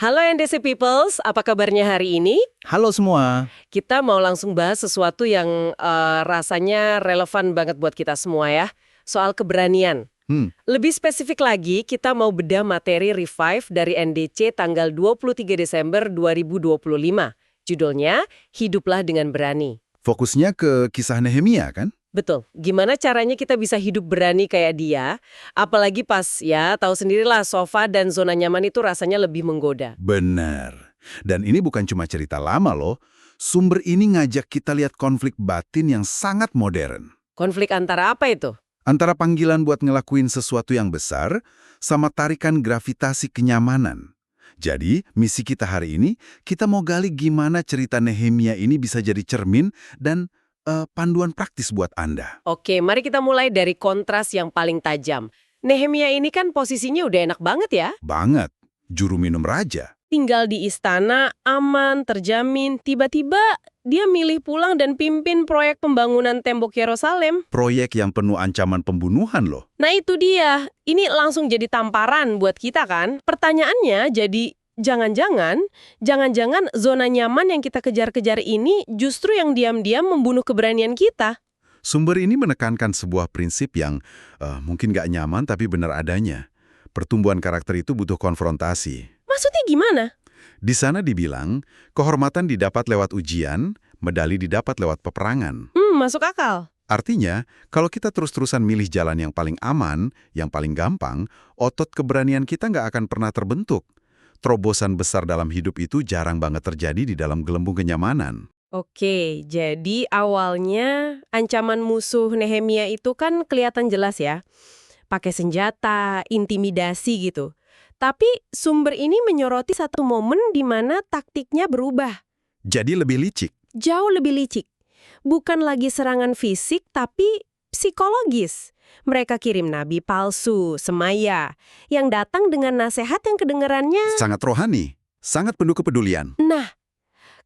Halo NDC Peoples, apa kabarnya hari ini? Halo semua. Kita mau langsung bahas sesuatu yang rasanya relevan banget buat kita semua ya. Soal keberanian. Lebih spesifik lagi, kita mau bedah materi Revive dari NDC tanggal 23 Desember 2025. Judulnya, Hiduplah dengan Berani. Fokusnya ke kisah Nehemia kan? Betul. Gimana caranya kita bisa hidup berani kayak dia? Apalagi pas, ya tahu sendirilah sofa dan zona nyaman itu rasanya lebih menggoda. Benar. Dan ini bukan cuma cerita lama loh. Sumber ini ngajak kita lihat konflik batin yang sangat modern. Konflik antara apa itu? Antara panggilan buat ngelakuin sesuatu yang besar, sama tarikan gravitasi kenyamanan. Jadi, misi kita hari ini, kita mau gali gimana cerita Nehemia ini bisa jadi cermin dan panduan praktis buat Anda. Oke, mari kita mulai dari kontras yang paling tajam. Nehemia ini kan posisinya udah enak banget ya. Banget. Juru minum raja. Tinggal di istana, aman, terjamin. Tiba-tiba dia milih pulang dan pimpin proyek pembangunan tembok Yerusalem. Proyek yang penuh ancaman pembunuhan loh. Nah itu dia. Ini langsung jadi tamparan buat kita kan. Pertanyaannya jadi, jangan-jangan zona nyaman yang kita kejar-kejar ini justru yang diam-diam membunuh keberanian kita. Sumber ini menekankan sebuah prinsip yang mungkin nggak nyaman tapi benar adanya. Pertumbuhan karakter itu butuh konfrontasi. Maksudnya gimana? Di sana dibilang, kehormatan didapat lewat ujian, medali didapat lewat peperangan. Masuk akal. Artinya, kalau kita terus-terusan milih jalan yang paling aman, yang paling gampang, otot keberanian kita nggak akan pernah terbentuk. Terobosan besar dalam hidup itu jarang banget terjadi di dalam gelembung kenyamanan. Oke, jadi awalnya ancaman musuh Nehemia itu kan kelihatan jelas ya. Pakai senjata, intimidasi gitu. Tapi sumber ini menyoroti satu momen di mana taktiknya berubah. Jadi lebih licik. Jauh lebih licik. Bukan lagi serangan fisik, tapi psikologis. Mereka kirim nabi palsu, semaya, yang datang dengan nasihat yang kedengarannya... Sangat rohani, sangat penuh kepedulian. Nah,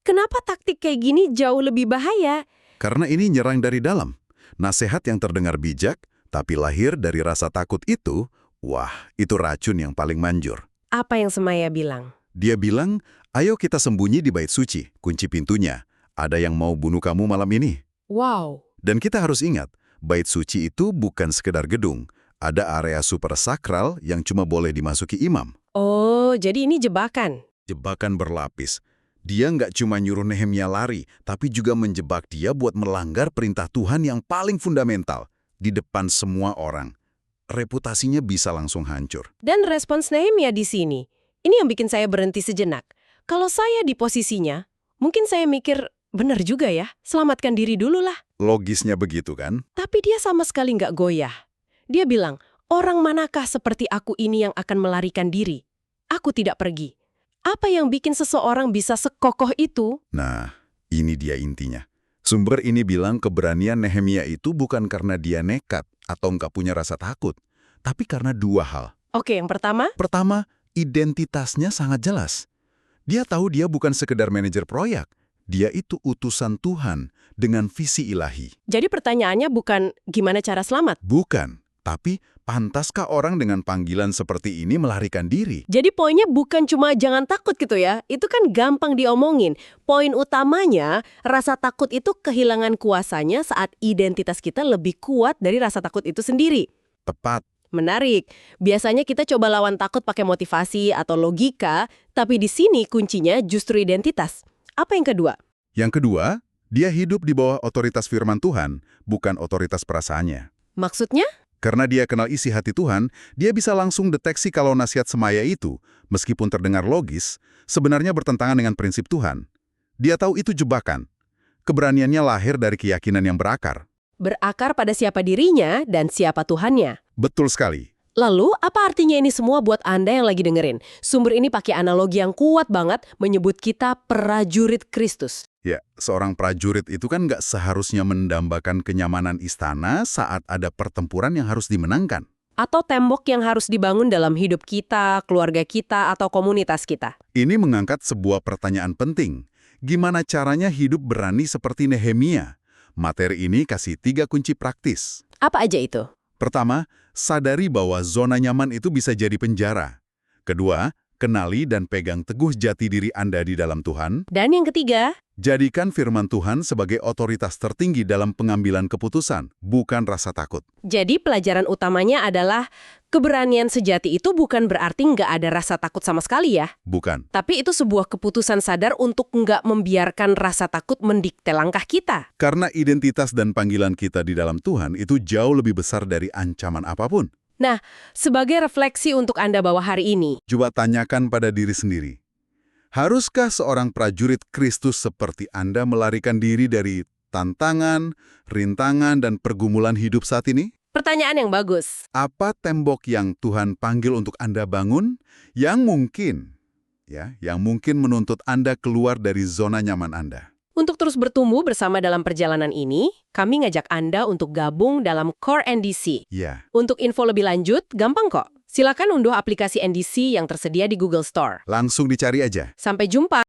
kenapa taktik kayak gini jauh lebih bahaya? Karena ini nyerang dari dalam. Nasihat yang terdengar bijak, tapi lahir dari rasa takut itu, wah, itu racun yang paling manjur. Apa yang semaya bilang? Dia bilang, ayo kita sembunyi di bait suci, kunci pintunya. Ada yang mau bunuh kamu malam ini. Wow. Dan kita harus ingat, bait suci itu bukan sekedar gedung. Ada area super sakral yang cuma boleh dimasuki imam. Oh, jadi ini jebakan. Jebakan berlapis. Dia nggak cuma nyuruh Nehemia lari, tapi juga menjebak dia buat melanggar perintah Tuhan yang paling fundamental. Di depan semua orang. Reputasinya bisa langsung hancur. Dan respons Nehemia di sini, ini yang bikin saya berhenti sejenak. Kalau saya di posisinya, mungkin saya mikir, benar juga ya, selamatkan diri dulu lah. Logisnya begitu kan? Tapi dia sama sekali nggak goyah. Dia bilang, orang manakah seperti aku ini yang akan melarikan diri? Aku tidak pergi. Apa yang bikin seseorang bisa sekokoh itu? Nah, ini dia intinya. Sumber ini bilang keberanian Nehemia itu bukan karena dia nekat atau nggak punya rasa takut, tapi karena dua hal. Oke, yang pertama? Pertama, identitasnya sangat jelas. Dia tahu dia bukan sekedar manajer proyek. Dia itu utusan Tuhan dengan visi ilahi. Jadi pertanyaannya bukan gimana cara selamat? Bukan, tapi pantaskah orang dengan panggilan seperti ini melarikan diri? Jadi poinnya bukan cuma jangan takut gitu ya, itu kan gampang diomongin. Poin utamanya, rasa takut itu kehilangan kuasanya saat identitas kita lebih kuat dari rasa takut itu sendiri. Tepat. Menarik. Biasanya kita coba lawan takut pakai motivasi atau logika, tapi di sini kuncinya justru identitas. Apa yang kedua? Yang kedua, dia hidup di bawah otoritas firman Tuhan, bukan otoritas perasaannya. Maksudnya? Karena dia kenal isi hati Tuhan, dia bisa langsung deteksi kalau nasihat semaya itu, meskipun terdengar logis, sebenarnya bertentangan dengan prinsip Tuhan. Dia tahu itu jebakan. Keberaniannya lahir dari keyakinan yang berakar. Berakar pada siapa dirinya dan siapa Tuhannya. Betul sekali. Lalu, apa artinya ini semua buat Anda yang lagi dengerin? Sumber ini pakai analogi yang kuat banget menyebut kita prajurit Kristus. Ya, seorang prajurit itu kan nggak seharusnya mendambakan kenyamanan istana saat ada pertempuran yang harus dimenangkan. Atau tembok yang harus dibangun dalam hidup kita, keluarga kita, atau komunitas kita. Ini mengangkat sebuah pertanyaan penting. Gimana caranya hidup berani seperti Nehemia? Materi ini kasih 3 kunci praktis. Apa aja itu? Pertama, sadari bahwa zona nyaman itu bisa jadi penjara. Kedua, kenali dan pegang teguh jati diri Anda di dalam Tuhan. Dan yang ketiga, Jadikan firman Tuhan sebagai otoritas tertinggi dalam pengambilan keputusan, bukan rasa takut. jadi pelajaran utamanya adalah keberanian sejati itu bukan berarti nggak ada rasa takut sama sekali ya. Bukan. Tapi itu sebuah keputusan sadar untuk nggak membiarkan rasa takut mendikte langkah kita. Karena identitas dan panggilan kita di dalam Tuhan itu jauh lebih besar dari ancaman apapun. Nah, sebagai refleksi untuk Anda bahwa hari ini, Coba tanyakan pada diri sendiri. Haruskah seorang prajurit Kristus seperti Anda melarikan diri dari tantangan, rintangan, dan pergumulan hidup saat ini? pertanyaan yang bagus. Apa tembok yang Tuhan panggil untuk Anda bangun yang mungkin menuntut Anda keluar dari zona nyaman Anda? Untuk terus bertumbuh bersama dalam perjalanan ini, kami ngajak Anda untuk gabung dalam Core NDC. Ya, Untuk info lebih lanjut, gampang kok. Silakan unduh aplikasi NDC yang tersedia di Google Store. langsung dicari aja. Sampai jumpa!